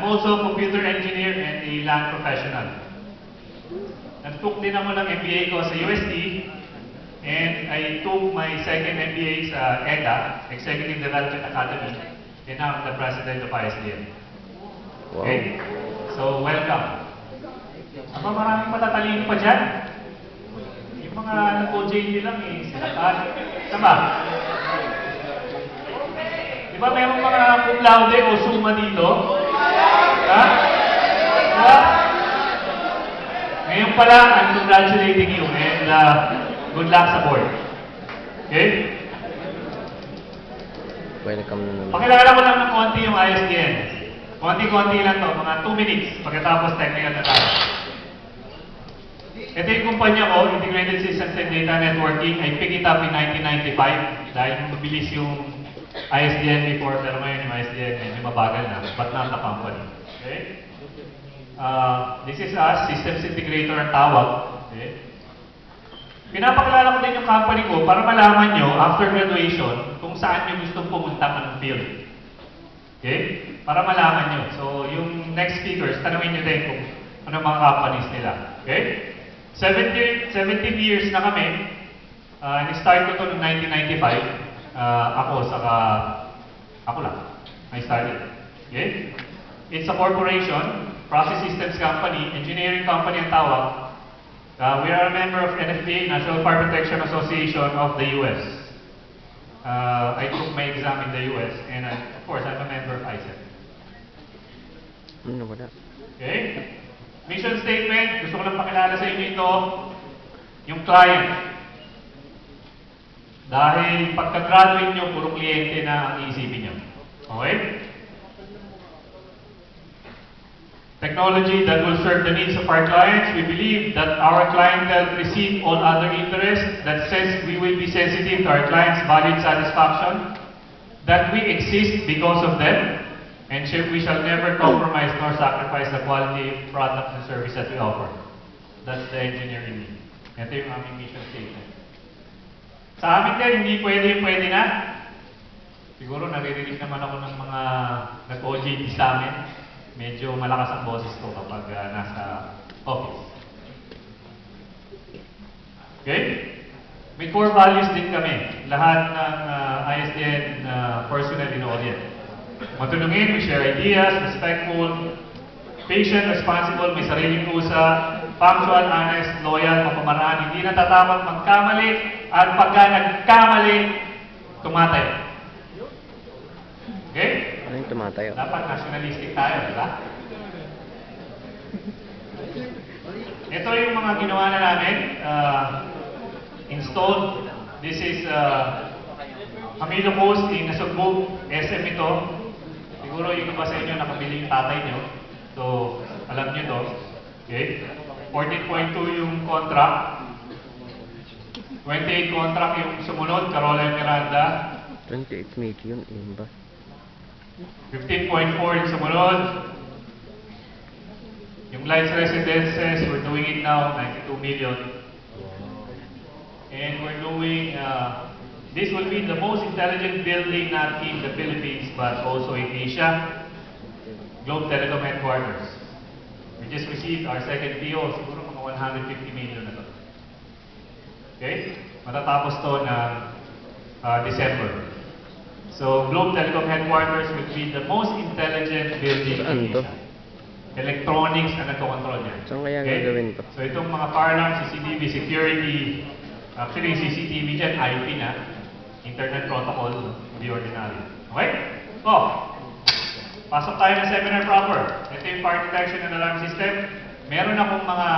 also a computer engineer and a LAN professional. Nag-took din ako ng MBA ko sa UST, and I took my second MBA sa EDA, Executive Development Academy, and now I'm the president of ISDN. Wow. Okay? So, welcome. Aba, maraming matatalino pa dyan. Yung mga nag-OJT lang eh, sila pa. Tama? Di ba mayroong mga cum laude o summa dito? Ha? Diba? Ngayon pala, I'm congratulating you and good luck sa board. Okay? Welcome. Pakilala ko lang ng konti yung ISDN. Konti-konti lang to, mga 2 minutes pagkatapos technical na tayo. Ito yung kumpanya ko, Integrated Systems and Data Networking. I picked it up in 1995 dahil mabilis yung ISDN before, pero ngayon yung ISDN medyo mabagal na, but not the company. Okay? This is us, Systems Integrator ang tawag. Okay? Pinapakilala ko din yung company ko para malaman nyo, after graduation, kung saan nyo gustong pumunta ng field. Okay? Para malaman nyo. So, yung next speakers, tanungin nyo din kung ano mga companies nila. Okay? 17 years na kami. Ni-start ko to noong 1995. Ako lang. I started. Okay? It's a corporation, process systems company, engineering company ang tawag. We are a member of NFPA, National Fire Protection Association of the US. I took my exam in the US, and of course, I'm a member of ISET. Ano ba na? Okay? Mission statement, gusto ko lang pakilala sa inyo ito, yung client. Dahil pagka-graduate nyo, puro kliyente na ang iisipin nyo. Okay? Technology that will serve the needs of our clients. We believe that our clientele precede all other interests. That says we will be sensitive to our clients' value and satisfaction. That we exist because of them. And we shall never compromise nor sacrifice the quality of products and service that we offer. That's the engineering need. Ito yung aming mission statement. Sa amin din, hindi pwede na. Siguro naririnig naman ako ng mga nag-OJT sa amin. Medyo malakas ang boses ko kapag nasa office. Okay? May core values din kami. Lahat ng ISDN personnel in audience. Matulungin, we share ideas, respectful, patient, responsible, may sariling kusa, punctual, honest, loyal, mapamaraan, hindi natatakot magkamali, at pagka nagkamali, tumatay. Okay? Ano yung tumatayo? Dapat nationalistic tayo, di ba? Ito yung mga ginawa na namin. Installed. This is Camilo Post in Nasugbu, SM ito. Siguro yung iba sa inyo nakabili yung tatay nyo. So, alam nyo to. Okay? 14.2 yung contract. 28 contract yung sumunod, Caroline Miranda. 28 million, yun ba? 15.4 yung sumunod. Yung Lights Residences, we're doing it now, 92 million. And we're doing, this will be the most intelligent building not in the Philippines but also in Asia. Globe Telecom Headquarters. We just received our second PO, siguro mga 150 million na to. Okay? Matatapos to ng December. So, Globe Telecom Headquarters will be the most intelligent building Saan in to? Asia. Electronics na nagko-control niya. Saan kaya gagawin to? So, itong mga fire alarm, CCTV, security, actually, CCTV dyan, IP na, Internet Protocol, hindi ordinary. Okay? So, pasok tayo ng seminar proper. Ito yung fire detection and alarm system. Meron akong mga